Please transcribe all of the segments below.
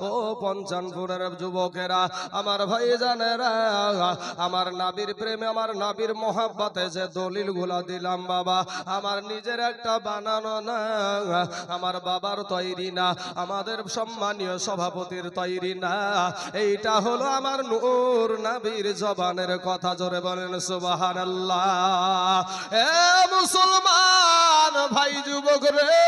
ও পঞ্চানপুরের যুবকেরা, আমার ভাইজানেরা, আমার নাবির প্রেমে, আমার নাবির মহাব্বতে যে দলিলগুলা দিলাম বাবা, আমার নিজের একটা বানানো না, আমার বাবার তৈরি না, আমাদের সম্মানীয় সভাপতির তৈরি না, এইটা হলো আমার নূর নবীর জবানের কথা। জোরে বলেন সুবহানাল্লাহ। এ মুসলমান ভাই যুবক রে,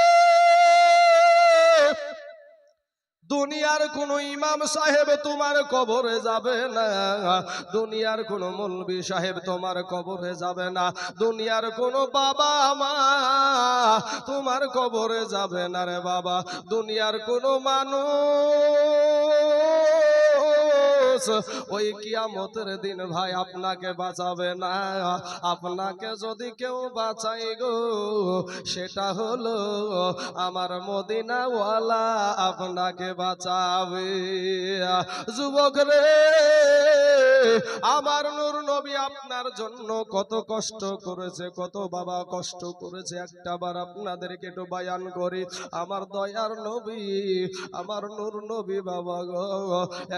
দুনিয়ার কোন ইমাম সাহেব তোমার কবরে যাবে না, দুনিয়ার কোন মৌলবি সাহেব তোমার কবরে যাবে না, দুনিয়ার কোন বাবা মা তোমার কবরে যাবে না রে বাবা, দুনিয়ার কোন মানুষ ওই কিয়ামতের দিন ভাই আপনাকে বাঁচাবে না। আপনাকে যদি কেউ বাঁচাই গো, সেটা হলো আমার মদিনাওয়ালা আপনাকে বাঁচাবে। যুবক রে, আমার নূর নবী আপনার জন্য কত কষ্ট করেছে, কত বাবা কষ্ট করেছে, একটাবার আপনাদেরকে একটু বয়ান করি। আমার দয়ার নবী, আমার নূর নবী বাবা গো,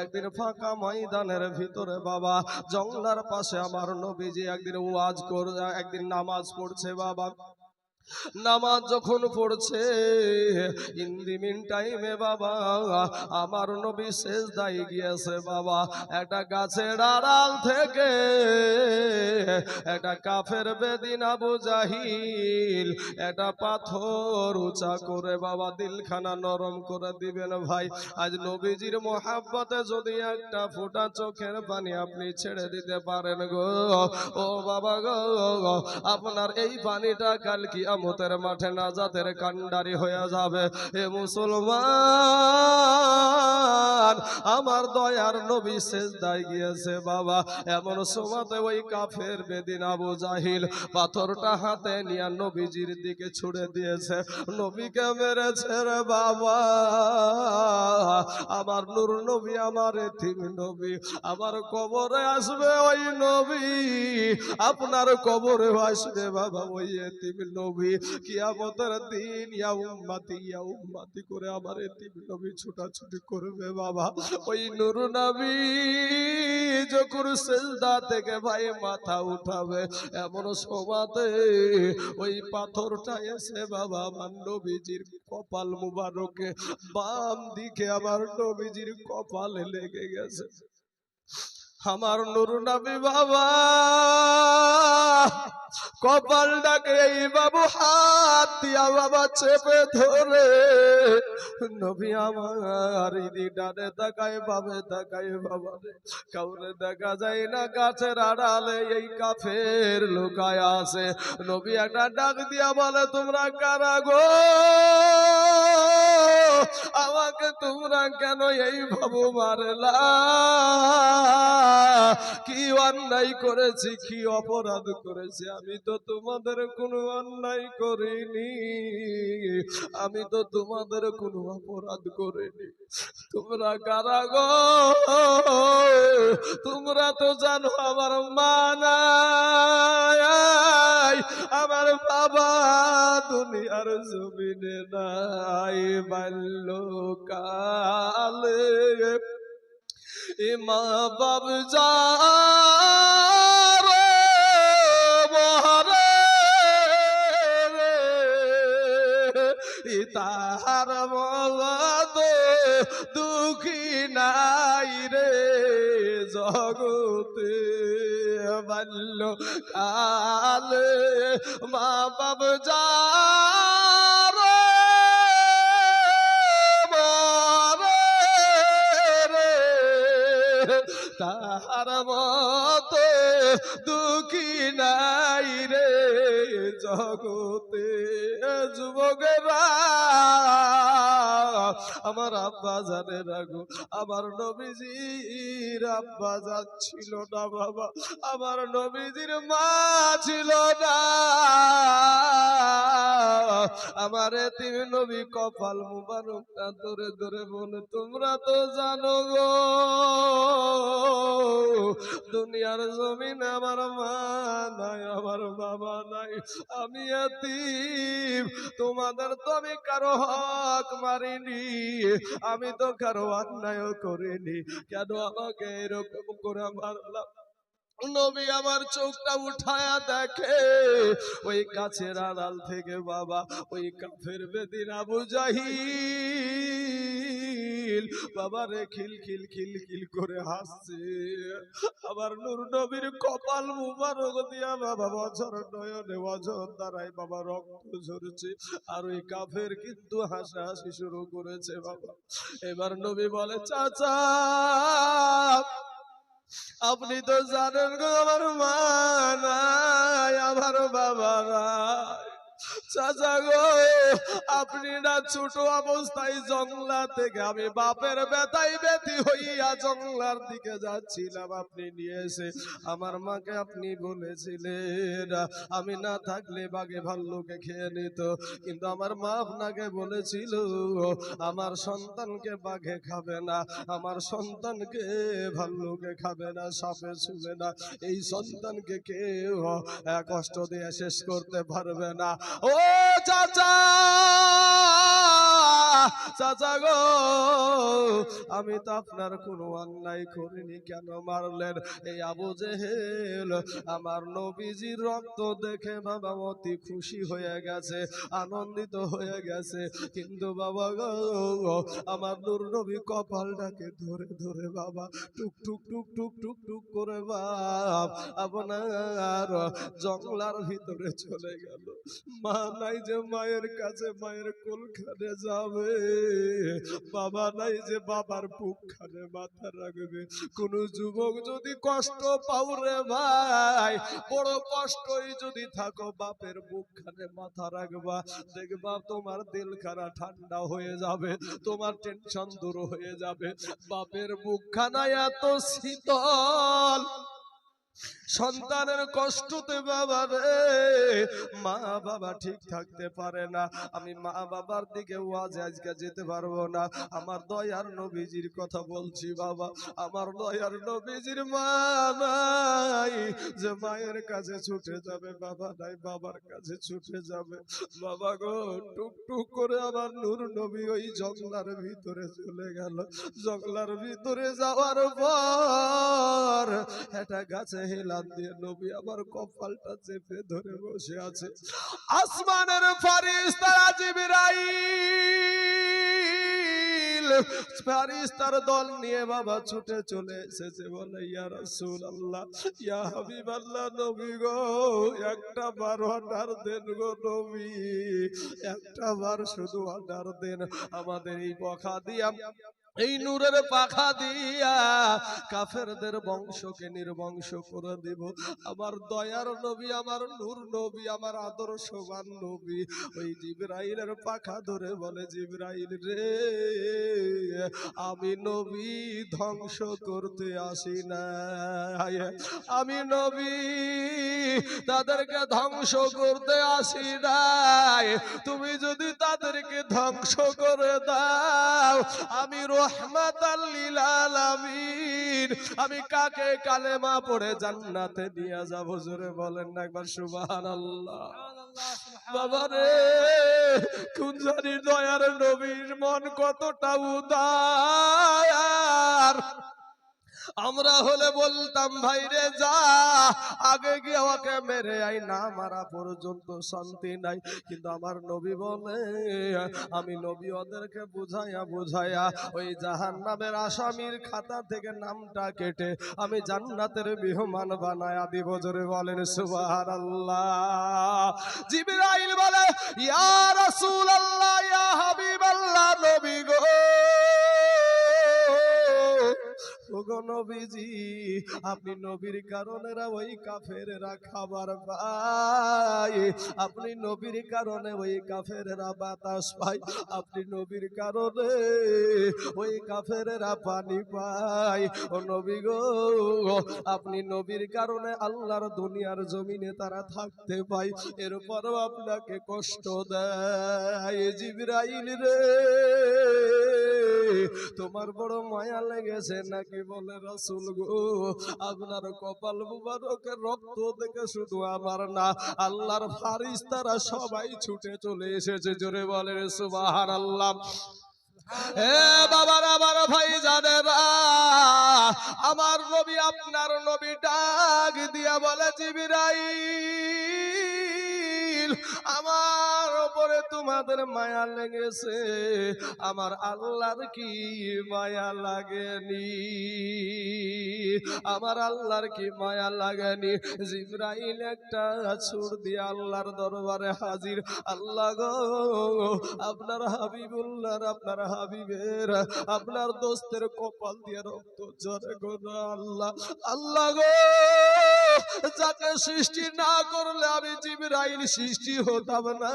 একদিন ফাঁকা ময়দানের ভিতরে বাবা, জঙ্গলার পাশে আমার নবীজি একদিন ওয়াজ করে, একদিন নামাজ পড়ছে বাবা। নামাজ যখন পড়ছে, ইন দি মিন টাইমে বাবা, আমার নবী সেজদায় গিয়েছে বাবা। একটা গাছের আড়াল থেকে একটা কাফের বেদিন আবু জাহিল একটা পাথর উঁচা করে বাবা দিলখানা নরম করে দিবেন ভাই। আজ নবীজির মোহাব্বতে যদি একটা ফোঁটা চোখের পানি আপনি ছেড়ে দিতে পারেন গো, ও বাবা গো, আপনার এই পানিটা কাল কিয়ামতের মাঠে নাজাতের কান্ডারি হয়ে যাবে। এ মুসলমান, আমার দয়ার নবী সেজদায় গিয়েছে বাবা, এমন সময়তে ওই কাফের বেদিন আবু জাহিল পাথরটা হাতে নিয়ে নবীজির দিকে ছুড়ে দিয়েছে, নবীকে মেরেছে রে বাবা। আমার নূর নবী, আমার এতিম নবী, আমার কবরে আসবে ওই নবী, আপনার কবরে আসবে বাবা ওই এতিম নবী। কিয়ামতের দিন ইয়া উম্মতি করে আমার এতিম নবী ছুটাছুটি করবে বাবা। ওই নূর নবী যখন সেজদা থেকে ভাই মাথা উঠাবে, এমন সময়তে ওই পাথরটা এসে বাবা আমার নবীজির কপাল মুবারকে বাম দিকে আমার নবীজির কপালে লেগে গেছে। আমার নূর নবী বাবা কপালটাকে এই বাবু হাত দিয়া বাবা চেপে ধরে, নবী আমার ইদি ডানে তাকায় বামে তাকায় বাবা রে, কাউরে দেখা যায় না, গাছের আড়ালে এই কাফের লুকায় আছে। নবী একটা ডাক দিয়া বলে, তোমরা কারা গো, আমাকে তোমরা কেন এই বাবু মারলা, কি অন্যায় করেছি, কি অপরাধ করেছি, আমি তো তোমাদের কোনো অন্যায় করিনি, আমি তো তোমাদের কোনো অপরাধ করিনি, তোমরা কারা গো, তোমরা তো জানো আমার মা নাই, আমার বাবা দুনিয়ার জমিনে নাই, বাল্যকালে মা বাপ যারে মরে তাহার মত দুঃখী নাই রে জগতে, বাল্যকালে মা বাপ যারে তাহার মতো দুঃখী নাই রে জগতে। যুবকেরা, আমার আব্বা জানে রাখো, আমার নবীজির আব্বা যাচ্ছিল না বাবা, আমার নবীজির মা ছিল না, আমার এতিম নবী কপাল মুবারকটা ধরে ধরে বলে, তোমরা তো জানো গো, দুনিয়ার জমিনে আমার মা নাই, আমার বাবা নাই, আমি এতিম, তোমাদের তো আমি কারো হক মারিনি, আমি তো কারো অন্যায় করিনি, কেন আমাকে এরকম করে মারলাম? নবী আমার চোখটা উঠায়া দেখে ওই গাছের আড়াল থেকে বাবা ওই কাফের বেদিন আবু জাহিল বাবা রে খিল করে হাসছে। আবার নূর নবীর কপাল মুবারক দিয়া বাবা বছর নয়নে বছর দ্বারাই বাবা রক্ত ঝরছে, আর ওই কাফের কিন্তু হাসাহাসি শুরু করেছে বাবা। এবার নবী বলে, চাচা আপনি তো জানেন গো আমার মা নাই, আমার বাবা নাই। চাচা গো, আপনি না ছোট অবস্থায় জংলা থেকে আমি বাপের ব্যথায় ব্যথি হইয়া জংলার দিকে যাচ্ছিলাম, আপনি নিয়ে এসে আমার মাকে আপনি বলেছিলেন আমি না থাকলে বাঘে ভাল্লুকে খেয়ে নিত, কিন্তু আমার মা আপনাকে বলেছিল আমার সন্তানকে বাঘে খাবে না, আমার সন্তানকে ভাল্লুকে খাবে না, সাপে ছুবে না, এই সন্তানকে কেউ কষ্ট দিয়ে শেষ করতে পারবে না। ও চাচা, চাচা গো, আমি তো আপনার কোনো অন্যায় করিনি, কেন মারলেন? এই আবু জেহেল আমার নবীজির রক্ত দেখে বাবা অতি খুশি হয়ে গেছে, আনন্দিত হয়ে গেছে, কিন্তু বাবা গো আমার নূর নবী কপালটাকে ধরে ধরে বাবা টুক টুক টুক টুক টুক টুক করে বাপ আপনার জংলার ভিতরে চলে গেল। মা নাই যে মায়ের কাছে মায়ের কোলখানে যাবে, বাবা নাই যে বাবার বুকখানে মাথা রাখবে। কোন যুবক যদি কষ্ট পাও রে ভাই, বড় কষ্টই যদি থাকো, বাপের বুকখানে মাথা রাখবা, দেখবা তোমার দিল খানা ঠান্ডা হয়ে যাবে, তোমার টেনশন দূর হয়ে যাবে। বাপের বুকখানা এত শীতল, সন্তানের কষ্টতে বাবা রে মা বাবা ঠিক থাকতে পারে না। আমি মা বাবার দিকে ওয়াজে আজকে যেতে পারবো না, আমার দয়ার নবীজির কথা বলছি বাবা। আমার দয়ার নবীজির মা নাই যে মায়ের কাছে ছুটে যাবে, বাবা নাই বাবার কাছে ছুটে যাবে। বাবা গো, টুক টুক করে আমার নূর নবী ওই জঙ্গলার ভিতরে চলে গেল। জঙ্গলার ভিতরে যাওয়ার পর একটা গাছে হেলান দিয়ে নবী আমার কপালটা চেপে ধরে বসে আছে। আসমানের ফারিস্তারা জিবরাইল ফারিস্তার দল নিয়ে বাবা ছুটে চলে এসেছে, বলে ইয়া রাসূলুল্লাহ, ইয়া হাবিবাল্লাহ, নবী গো একটা বার অর্ডার দেন গো নবী, একটা বার শুধু অর্ডার দেন, আমাদের এই পখা দিয়া এই নূরের পাখা দিয়া কাফেরদের বংশকে নির্বংশ করে দেব। আমার দয়ার নবী, আমার নূর নবী, আমার আদর্শবান নবী ওই জিবরাইলের পাখা ধরে বলে, জিবরাইল রে, আমি নবী ধ্বংস করতে আসি না, আমি নবী তাদেরকে ধ্বংস করতে আসি নাই, তুমি যদি তাদেরকে ধ্বংস করে দাও আমি রহমাতাল লিল আলামিন, আমি কাকে কালেমা পড়ে জান্নাতে নিয়ে যাব? জোরে বলেন না একবার সুবহানাল্লাহ। বাবা রে, কোন জানি দয়ার নবীর মন কতটা উদার। আমরা হলে বলতাম ভাই রে যা, আগে গিয়ে ওকে মেরে আই, না মারা পর্যন্ত শান্তি নাই। কিন্তু আমার নবী বলে, আমি নবী ওদেরকে বুঝাইয়া বুঝাইয়া ওই জাহান্নামের আসামির খাতা থেকে নামটা কেটে আমি জান্নাতের মেহমান বানায়া দিব। জোরে বলেন সুবহানাল্লাহ। জিবরাইল বলে, ইয়া রাসূলুল্লাহ, ইয়া হাবিবাল্লাহ, নবী গো, ওগো নবীজি, আপনি নবীর কারণে ওই কাফেরেরা খাবার পায়, আপনি নবীর কারণে ওই কাফেরেরা বাতাস পায়, আপনি নবীর কারণে ওই কাফেরেরা পানি পায়। ও নবী গো, আপনি নবীর কারণে আল্লাহর দুনিয়ার জমিনে তারা থাকতে পায়, এরপরও আপনাকে কষ্ট দেয়। জিবরাইল রে, তোমার বড় মায়া লেগেছে নাকি? বলে, রাসূল গো, আপনার কপাল মুবারকের রক্ত দেখে শুধু আমার না, আল্লাহর ফারিস্তারা সবাই ছুটে চলে এসেছে। জোরে বলেন সুবহানাল্লাহ। হে বাবার আমার ভাই জানেরা, আমার নবী আপনার নবী ডাক দিয়া বলে জিবরাইল, আমার উপরে তোমাদের মায়া লেগেছে, আমার আল্লাহর কি মায়া লাগেনি? আমার আল্লাহর কি মায়া লাগেনি? জিবরাইল একটা ছুর দিয়ে আল্লাহর দরবারে হাজির। আল্লাহ গো, আপনার হাবিবুল্লাহর, আপনার হাবিবের, আপনার দোস্তের কপাল দিয়ে রক্ত ঝরে গো আল্লাহ। আল্লাহ গো, যাকে সৃষ্টি না করলে আমি জিবরাইল সৃষ্টি হতাম না,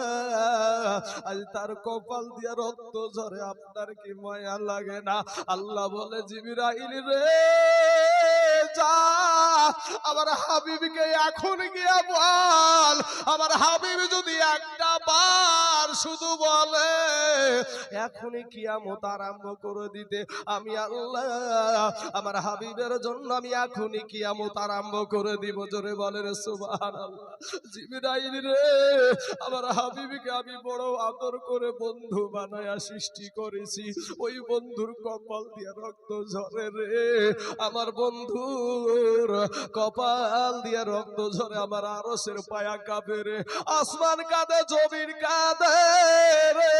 আজ তার কপাল দিয়ে রক্ত ঝরে, আপনার কি মায়া লাগে না? আল্লাহ বলে জিবরাইল রে, যা আমার হাবিবকে এখন গিয়া বল, আমার হাবিব যদি একটা বার শুধু বলে এখনই কিয়ামত আরম্ভ করে দিতে, আমি আল্লাহ আমার হাবিবের জন্য আমি এখনই কিয়ামত আরম্ভ করে দিব। জোরে বলে রে সুবহানাল্লাহ। জিবরাইল রে, আমার হাবিবকে আমি বড় আদর করে বন্ধু বানায়া সৃষ্টি করেছি, ওই বন্ধুর কপাল দিয়ে রক্ত ঝরে রে, আমার বন্ধুর কপাল দিয়ে রক্ত ঝরে, আমার আরশের পায়া কাঁপে রে, আসমান কাঁদে, জমিন কাঁদে রে,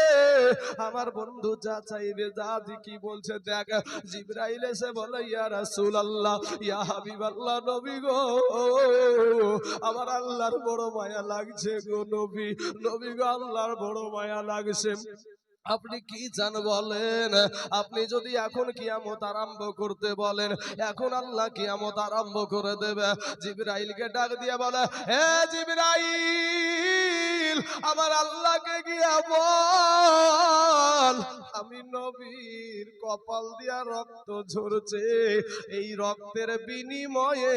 আমার বন্ধু যা চাইবে, যা কি বলছে দেখ। জিবরাইল এসে বলে ইয়া রাসূলুল্লাহ, ইয়া হাবিবাল্লাহ, নবী গো, আমার আল্লাহর বড় মায়া লাগছে গো নবী, নবী গো, আল্লাহর বড় মায়া লাগছে। আপনি কি চান বলেন? আপনি যদি এখন কিয়ামত আরম্ভ করতে বলেন, এখন আল্লাহ কিয়ামত আরম্ভ করে দেবে। জিবরাইলকে ডাক দিয়ে বলে, হে জিবরাইল, আমার আল্লাহকে গিয়া বল, আমি নবীর কপাল দিয়া রক্ত ঝরছে, এই রক্তের বিনিময়ে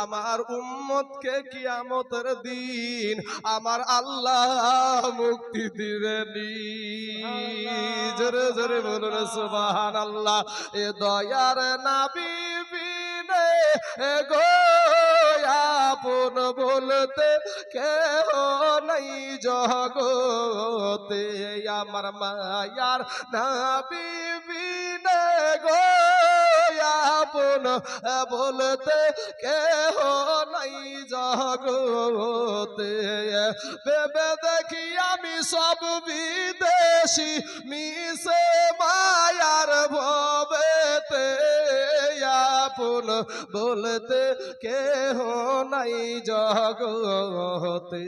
আমার উম্মতকে কিয়ামতের দিন আমার আল্লাহ মুক্তি দিবেনি। জোরে জোরে বলুন সুবহানাল্লাহ। এ দয়ার নবী বিনে গো আপন বলতে কেহ নাই জগতে, আমার মায়ার নবী বিনে গো আপন বলতে কেহ নাই জগতে, ভেবে দেখি আমি সব বিদেশি মিশে মায়ার ভবেতে, আপন বলতে কেহ নাই জগতে,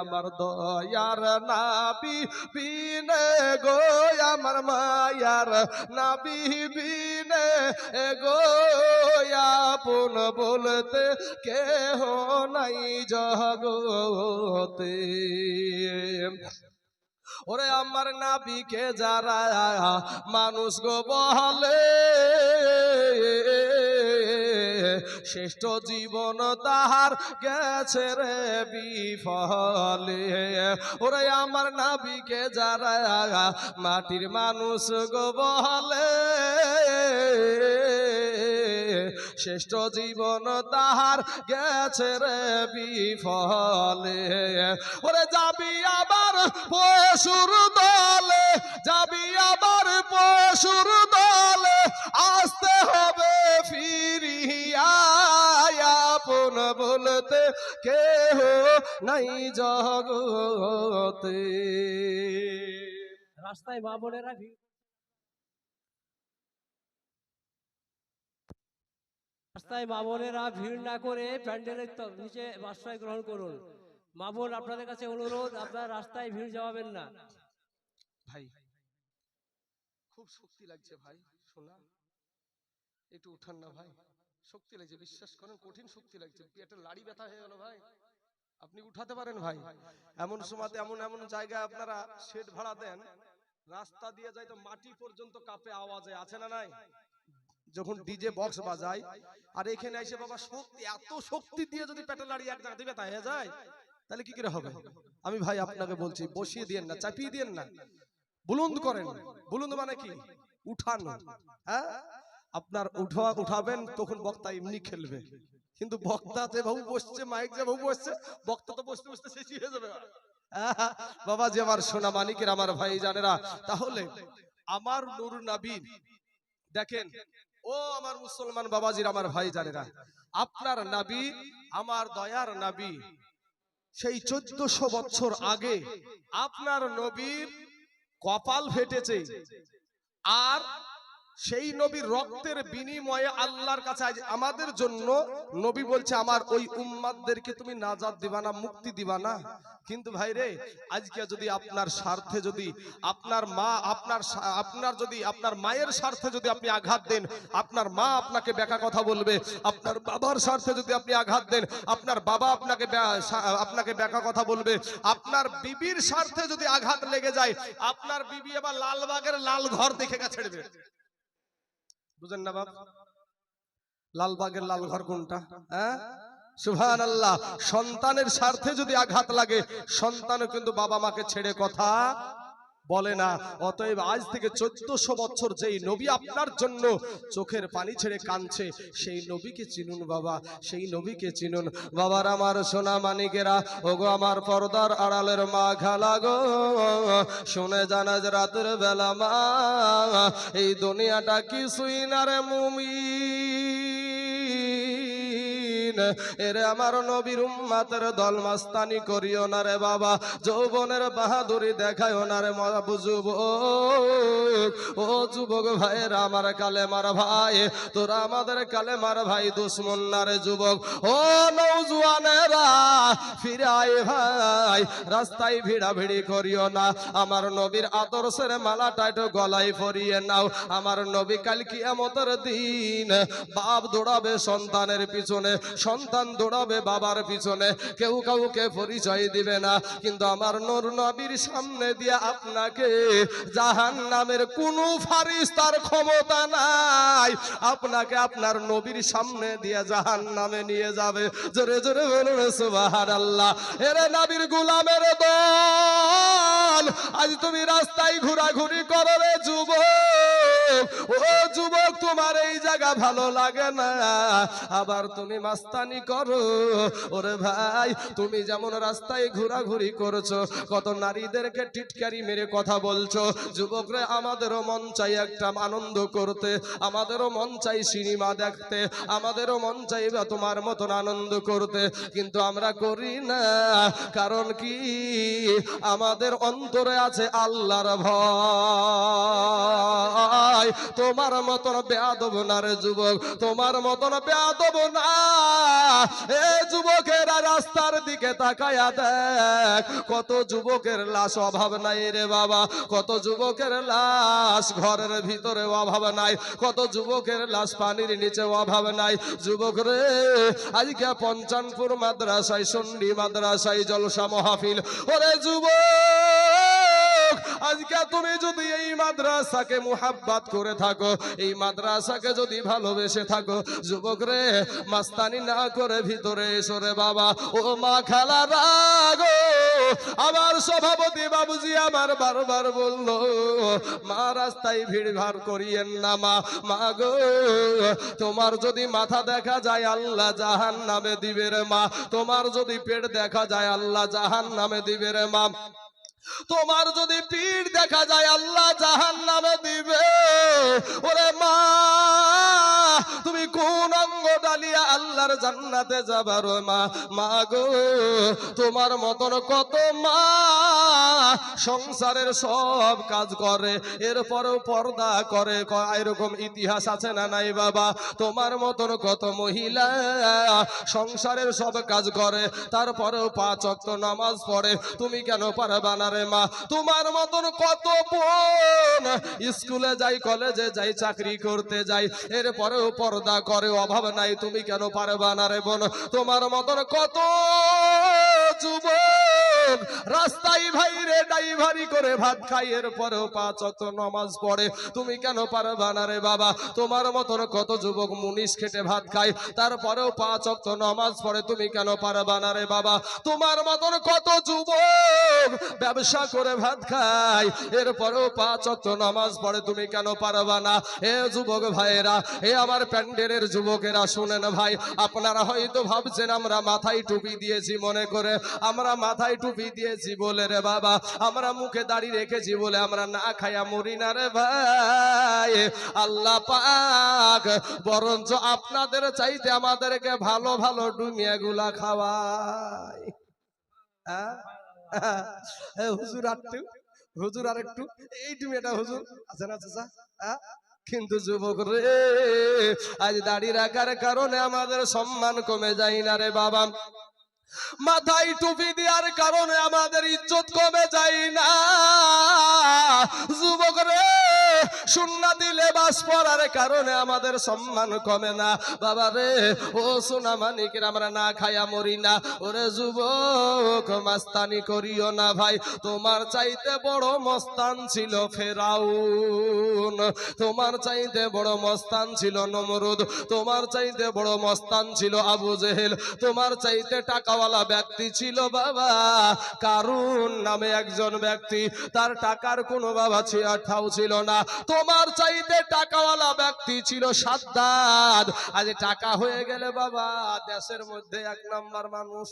আমার দয়ার নবী বিনে গো আমার মায়ার নবী বিনে গো আপন বলতে কেহ নাই জগতে। ওরে আমার নাবিকে যারা মানুষ গো বলে, শ্রেষ্ঠ জীবন তাহার গেছে রে বিফলে, ওরে আমার নাবিকে যারা মাটির মানুষ গো বলে, শ্রেষ্ঠ জীবন তাহার গেছে রে বিফলে, ওরে যাবি আবার পশুর দলে, যাবি আবার পশুর দলে, আসতে হবে ফিরিয়া, আপন বলতে কেহ নাই জগতে। রাস্তায় মা বোনেরা ভিড় না করে প্যান্ডেলের নিচে আশ্রয় গ্রহণ করুন। মা বোন, আপনাদের কাছে অনুরোধ, আপনারা রাস্তায় ভিড় জমাবেন না। ভাই খুব শক্তি লাগছে ভাই, শোনা একটু উঠান না ভাই, শক্তি লাগছে, বিশ্বাস করেন কঠিন শক্তি লাগছে, একটা লাড়ি ব্যথা হয়ে গেল ভাই, আপনি উঠাতে পারেন ভাই? এমন সময় এমন এমন জায়গায় আপনারা শেড ভাড়া দেন, রাস্তা দিয়ে যায় তো মাটি পর্যন্ত কাঁপে আওয়াজে, আছে না নাই? যখন ডিজে বক্স বাজায়, আর এখানে এসে বাবা শক্তি, এত শক্তি দিয়ে যদি পেটে লাড়ি এক জায়গা দিয়ে ব্যথা হয়ে যায়, তাহলে কি করে হবে? আমি ভাই আপনাকে বলছি, বসিয়ে দিয়েন না, চাপিয়ে দিয়েন না, বুলন্দ করেন। বুলন্দ মানে কি? উঠানো। হ্যাঁ, আপনার উঠাবেন তখন বক্তা এমনি খেলবে, কিন্তু বক্তা যেভাবে বসছে, মাইক যেভাবে বসছে, বক্তা তো বসতে বসতে শেষ হয়ে যাবে বাবা। যে আমার সোনা মানিকের, আমার ভাই জানেরা, তাহলে আমার নূর নবী, দেখেন ও আমার মুসলমান বাবাজির, আমার ভাই জানেরা, আপনার নবী, আমার দয়ার নবী, সেই 1400 বছর আগে আপনার নবীর কপাল ফেটেছে, আর সেই নবীর রক্তের বিনিময়ে আল্লাহর কাছে আজ আমাদের জন্য নবী বলছে, আমার ওই উম্মাতদেরকে তুমি নাজাত দিবা না, মুক্তি দিবা না। কিন্তু ভাই রে, আজকে যদি আপনার স্বার্থে, যদি আপনার মা, আপনার যদি আপনার মায়ের স্বার্থে যদি আপনি আঘাত দেন, আপনার মা আপনাকে বেকা কথা বলবে। আপনার বাবার স্বার্থে যদি আপনি আঘাত দেন, আপনার বাবা আপনাকে বেকা কথা বলবে। আপনার বিবির স্বার্থে যদি আঘাত লেগে যায়, আপনার বিবি এবার লালবাগের লাল ঘর দেখে গেছে ছেড়ে দেবে। বুঝেন না বাপ? লালবাগের লাল ঘর কোনটা? হ্যাঁ, সুবহানাল্লাহ। সন্তানের স্বার্থে যদি আঘাত লাগে, সন্তানও কিন্তু বাবা মাকে ছেড়ে কথা বলে না। অতএব আজ থেকে 1400 বছর যেই নবী আপনার জন্য চোখের পানি ছেড়ে কাঁদছে, সেই নবীকে চিনুন বাবা, সেই নবীকে চিনুন। বাবার আমার সোনা মানিকেরা, ওগো আমার পর্দার আড়ালের মা খালা গো, শুনে জানাজ রাতের বেলা মা, এই দুনিয়াটা কিছুই না রে মুমিন, এরে আমার নবীর উম্মতের দল মাস্তানি করিও না রে বাবা, যৌবনের বাহাদুরি দেখায়ও না রে যুবক। ও যুবক ভাইয়েরা, আমার কালেমার ভাই, তোরা আমাদের কালেমার ভাই, দুশ্মন না রে যুবক। ও নওজোয়ানেরা, ফিরে আয় ভাই, রাস্তায় ভিড়াভিড়ি করিও না, আমার নবীর আদর্শের মালাটা একটু গলায় পরিয়ে নাও। আমার নবী কাল কিয়ামতের দিন বাপ দৌড়াবে সন্তানের পিছনে, সন্তান দৌড়াবে বাবার পিছনে, কেউ কাউকে পরিচয় দিবে না। কিন্তু আমার নূর নবীর সামনে দিয়ে আপনাকে জাহান্নামের কোনো ফারিস্তার ক্ষমতা নাই, আপনাকে আপনার নবীর সামনে দিয়ে জাহান্নামে নিয়ে যাবে। জোরে জোরে বলুন সুবহানাল্লাহ। এরে নবীর গোলামের দল, আজ তুমি রাস্তায় ঘোরাঘুরি করো রে যুবক। ও যুবক, তোমার এই জায়গা ভালো লাগে না, আবার তুমি মাস্তানি করো। ওরে ভাই, তুমি যেমন রাস্তায় ঘোরাঘুরি করছো, কত নারীদেরকে টিটকারি মেরে কথা বলছো, যুবকরে আমাদেরও মন চাই একটা আনন্দ করতে, আমাদেরও মন চাই সিনেমা দেখতে, আমাদেরও মন চাই তোমার মতন আনন্দ করতে, কিন্তু আমরা করি না। কারণ কি? আমাদের অন্তরে আছে আল্লাহর ভয়। তোমার মতন বেয়াদব না রে যুবক, তোমার মতন বেয়াদব না। এ যুবকেরা, রাস্তার দিকে তাকায়া দেখ, কত যুবকের লাশ অভাব নাই রে বাবা, কত যুবকের লাশ ঘরের ভিতরে অভাব নাই, কত যুবকের লাশ পানির নিচে অভাব নাই। যুবক রে, আজকে পঞ্চানপুর মাদ্রাসায়, সন্ডি মাদ্রাসায় জলসা মাহফিল। ওরে যুবক, আজকে তুমি যদি এই মাদ্রাসাকে মুহাব্বত করে থাকো, এই মাদ্রাসাকে যদি ভালোবেসে থাকো, যুবক রে, মাস্তানি না করে ভিতরে এসো রে বাবা। ও মা খালা রাগো, আমার সভাপতি বাবুজি আমার বারবার বললো, মা রাস্তায় ভিড় ভার করিয়েন না মা। মা গো, তোমার যদি মাথা দেখা যায় আল্লাহ জাহান্নামে দিবে রে মা, তোমার যদি পেট দেখা যায় আল্লাহ জাহান্নামে দিবে রে মা, তোমার যদি পিঠ দেখা যায় আল্লাহ জাহান্নামে দিবে। ওরে মা, তুমি কোন অঙ্গ ডালিয়া আল্লাহর জান্নাতে যাবার মা? মা গো, তোমার মতন কত মা সংসারের সব কাজ করে, এরপরেও পর্দা করে, এরকম ইতিহাস আছে না নাই বাবা? তোমার মতন কত মহিলা সংসারের সব কাজ করে, তারপরেও 5 ওয়াক্ত নামাজ পড়ে, তুমি কেন পারবা না রে মা? তোমার মতন কত বোন স্কুলে যাই, কলেজে যাই, চাকরি করতে যাই, এরপরেও পর্দা করে, অভাব নাই, তুমি কেন পারবা না রে বোন? তোমার মতন কত যুবক রাস্তায় ভাইরে ড্রাইভারি করে ভাত খাই, এরপরেও 5 ওয়াক্ত নামাজ পড়ে, তুমি কেন পারবা না রে বাবা? তোমার মতন কত যুবক মুনিশ খেটে ভাত খায়, তারপরেও 5 ওয়াক্ত নামাজ পড়ে, তুমি কেন পারবা না রে বাবা? তোমার মতন কত যুবক ব্যবসা করে ভাত খায়, এরপরেও 5 ওয়াক্ত নামাজ পড়ে, তুমি কেন পারবা না? এ যুবক ভাইয়েরা, এ আমার প্যান্ডেলের যুবকেরা, শুনেন ভাই, আপনারা হয়তো ভাবছেন আমরা মাথায় টুপি দিয়েছি মনে করে, আমরা মাথায় টুপি টুপি দিয়েছি বলে রে বাবা, আমরা মুখে দাড়ি রেখেছি বলে আমরা না খায়া মরি না রে ভাই। আল্লাহ পাক বরঞ্চ আপনাদের চাইতে আমাদেরকে ভালো ভালো ডুমিয়া গুলা খাওয়ায়। হুজুর আরেকটু, হুজুর আরেকটু, এই ডুমিয়াটা হুজুর আছে না চাচা? কিন্তু যুবক রে, আজ দাড়ি রাখার কারণে আমাদের সম্মান কমে যায় না রে বাবা, মাথায় টুপি দেওয়ার কারণে আমাদের ইজ্জত কমে যায় না। যুবক রে, সুন্নাতি লেবাস পরার কারণে আমাদের সম্মান কমে না বাবা রে। ও সোনা মানিকের, আমরা না খায়া মরি না। ওরে যুবক, মাস্তানি করিও না ভাই, তোমার চাইতে বড় মস্তান ছিল ফেরাউন, তোমার চাইতে বড় মস্তান ছিল নমরুদ, তোমার চাইতে বড় মস্তান ছিল আবু জেহেল, তোমার চাইতে টাকাওয়ালা ব্যক্তি ছিল বাবা কারুন নামে একজন ব্যক্তি, তার টাকার কোনো বাবা ঠাউ ছিল না। তোমার চাইতে টাকাওয়ালা ব্যক্তি ছিল সাদ্দাদ, আজ টাকা হয়ে গেলে বাবা দেশের মধ্যে এক নাম্বার মানুষ।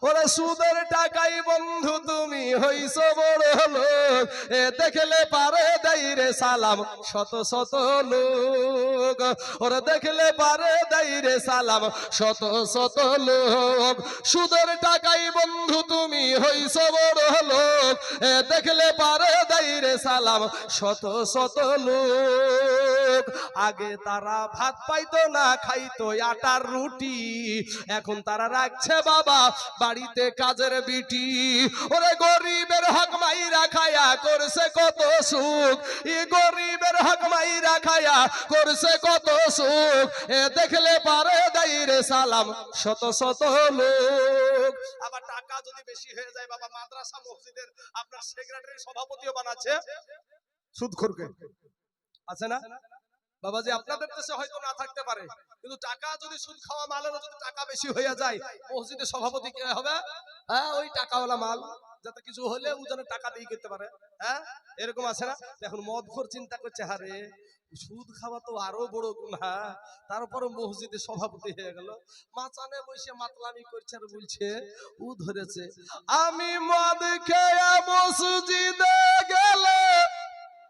ওরে সুদের টাকাই বন্ধু তুমি হইছ বড় লোক, এ দেখলে পারে দেই রে সালাম শত শত লোক, ওরে দেখলে পারে দেই রে সালাম শত শত লোক। সুদের টাকাই বন্ধু তুমি হইছ বড় লোক, এ দেখলে পারে দেই রে সালাম শত শত লোক। আগে তারা ভাত পাইতো না, খাইতো আটার রুটি, এখন তারা রাখছে বাবা বাড়িতে কাজের বিটি। ওরে গরিবের হক মাইরা খায়া করছে কত সুখ, ই গরিবের হক মাইরা খায়া করছে কত সুখ, এ দেখলে পারে দেই রে সালাম শত শত লোক। আবার টাকা যদি বেশি হয়ে যায় বাবা, মাদ্রাসা মসজিদের আপনার সেক্রেটারি সভাপতিও বানাচ্ছে সুদখোরকে, আছে না বাবাজি? আপনাদের দেশে হয়তো না থাকতে পারে, কিন্তু টাকা যদি সুদ খাওয়া মালেরও যদি টাকা বেশি হয়ে যায়, মসজিদের সভাপতি কে হবে? ওই টাকাওয়ালা মাল, যাতে কিছু হলে ও যেন টাকা দিয়ে করতে পারে। এরকম আছে না? এখন মদখোর চিন্তা করছে, হারে সুদ খাওয়া তো আরো বড় গুনাহ, তারপরে মসজিদে সভাপতি হয়ে গেল, মাচানে বসে মাতলামি করছে আর বলছে ও ধরেছে আমি মদ খেয়ে মসজিদে গেলে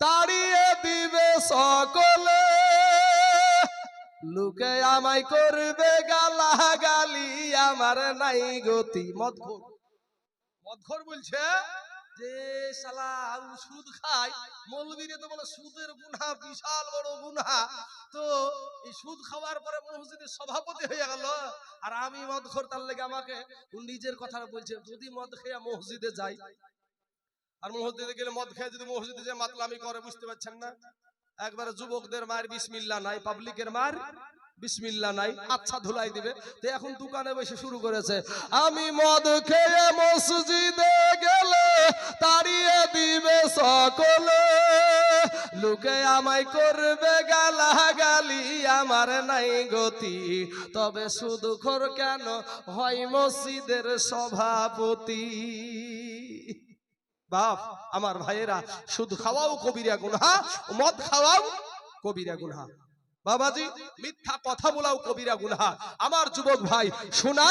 তাড়িয়ে দিবে সকলে, লোকে আমায় করবে গালাগালি, আমার নাই গতি। মদখোর, মদখোর বলছে যে শালা সুদ খায়, মৌলবীরে তো বলে সুদের গুনাহ বিশাল বড় গুনাহ, তো এই সুদ খাওয়ার পরে মসজিদের সভাপতি হয়ে গেল, আর আমি মদখোর, তার লেগে আমাকে নিজের কথা বলছে। যদি মদ খেয়ে মসজিদে যাই, আর মসজিদে গেলে মদ খেয়ে যদি মসজিদে যে মাতলামি করে, বুঝতে পারছেন না? একবারে যুবকদের মার বিসমিল্লাহ নাই, পাবলিকের মার বিসমিল্লাহ নাই, আচ্ছা ধুলাই দিবে। তো এখন দোকানে বসে শুরু করেছে, আমি মদ খেয়ে মসজিদে গেলে তাড়িয়ে দিবে সকলে, লোকে আমায় করবে গালাগালি, আমার নাই গতি, তবে সুদখোর কেন হয় মসজিদের সভাপতি? বাপ আমার ভাইয়েরা, সুদ খাওয়াও কবিরা গুনাহ, মদ খাওয়াও কবিরা গুনাহ। বাবাজি, মিথ্যা কথা বলাও কবিরা গুনাহ। আমার যুবক ভাই শোনা,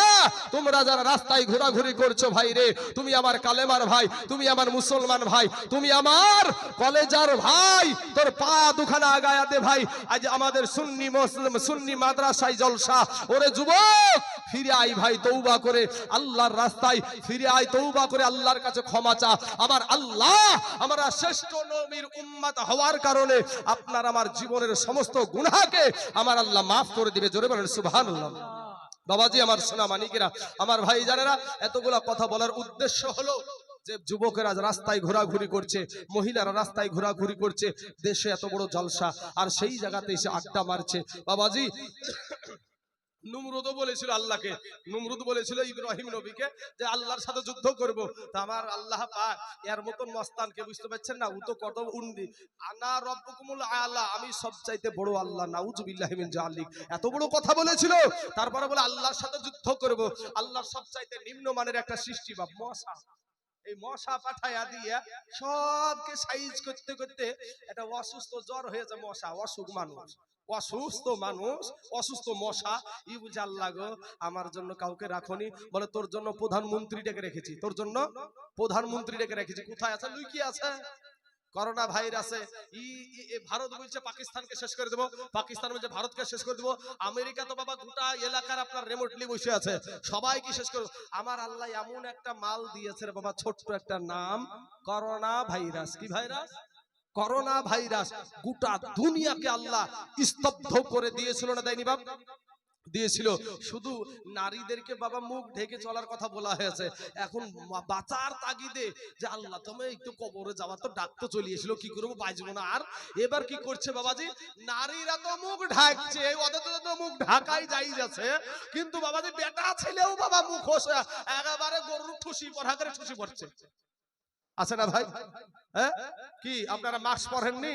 তোমরা যারা রাস্তায় ঘোরাঘুরি করছো ভাই রে, তুমি আমার কালেমার ভাই, তুমি আমার মুসলমান ভাই, তুমি আমার কলেজার ভাই, তোর পা দুখানা আগায়া দে ভাই। আজ আমাদের সুন্নি মুসলিম সুন্নি মাদ্রাসায় জলসা। ওরে যুবক, ফিরে আই ভাই, তওবা করে আল্লাহর রাস্তায় ফিরে আয়, তওবা করে আল্লাহর কাছে ক্ষমা চা। আমার আল্লাহ আমরা শ্রেষ্ঠ নবীর উম্মত হওয়ার কারণে আপনার আমার জীবনের সমস্ত গুনাহকে আমার আল্লাহ মাফ করে দিবে। জোরে বলেন সুবহানাল্লাহ। বাবাজি আমার সোনা মানিকেরা, আমার ভাই জানেরা, এতগুলা কথা বলার উদ্দেশ্য হলো যে যুবকেরা রাস্তায় ঘোরাঘুরি করছে, মহিলারা রাস্তায় ঘোরাঘুরি করছে, দেশে এত বড় জলসা, আর সেই জায়গাতে এসে আড্ডা মারছে। বাবাজি, নমরুদ বলেছিল আল্লাহকে, নমরুদ বলেছিল ইব্রাহিম নবীকে যে আল্লাহর সাথে যুদ্ধ করব। তা আমার আল্লাহ পাক এর মতন মস্তানকে, বুঝতে পারছেন না, ও তো কত উন্দি, আনা রব্বুকুমুল আলা, আমি সবচাইতে বড় আল্লাহ, নাউজুবিল্লাহি মিন জালিক, এত বড় কথা বলেছিল। তারপরে বলে আল্লাহর সাথে যুদ্ধ করব। আল্লাহর সবচাইতে নিম্নমানের একটা সৃষ্টি বা মশা, এই মশা পাঠায়া দিয়ে সবকে সাইজ করতে করতে একটা অসুস্থ জ্বর হয়েছে, মশা অসুখ মানুষ, অসুস্থ মানুষ, অসুস্থ মশা, ই বুঝে আল্লাহ গো আমার জন্য কাউকে রাখনি, বলে তোর জন্য প্রধানমন্ত্রী ডেকে রেখেছি, তোর জন্য প্রধানমন্ত্রী ডেকে রেখেছি। কোথায় আছে? লুকিয়ে আছে। করোনা ভাইরাসে ভারত বলছে পাকিস্তানকে শেষ করে দেবো, পাকিস্তান বলছে ভারতকে শেষ করে দেবো, আমেরিকা তো বাবা গোটা এলাকার আপনার রিমোটলি বসে আছে, সবাইকে শেষ করে। আমার আল্লাহ এমন একটা মাল দিয়েছে রে বাবা, ছোট্ট একটা নাম, করোনা ভাইরাস। কি ভাইরাস? Corona virus. গোটা দুনিয়াকে আল্লাহ স্তব্ধ করে দিয়েছিল না দেয়নি বাপ? দিয়েছিল। শুধু নারীদেরকে বাবা মুখ ঢেকে চলার কথা বলা হয়েছে। এখন বাঁচার তাগিদে যে আল্লাহ তুমি একটু কবরে যাওয়া তো ডাক তো চলে এসেছিল, কি করবো বাঁচবো না আর। এবার কি করছে বাবাজি? নারীরা তো মুখ ঢাকছে, ওদের তো মুখ ঢাকাই যাই যাচ্ছে, কিন্তু বাবাজি বেটা ছেলেও বাবা মুখ একেবারে গরুর ঠুসি পড়া করে ঠুসি পড়ছে। আছে না ভাই? হ্যাঁ, কি আপনারা মাস্ক পরেননি?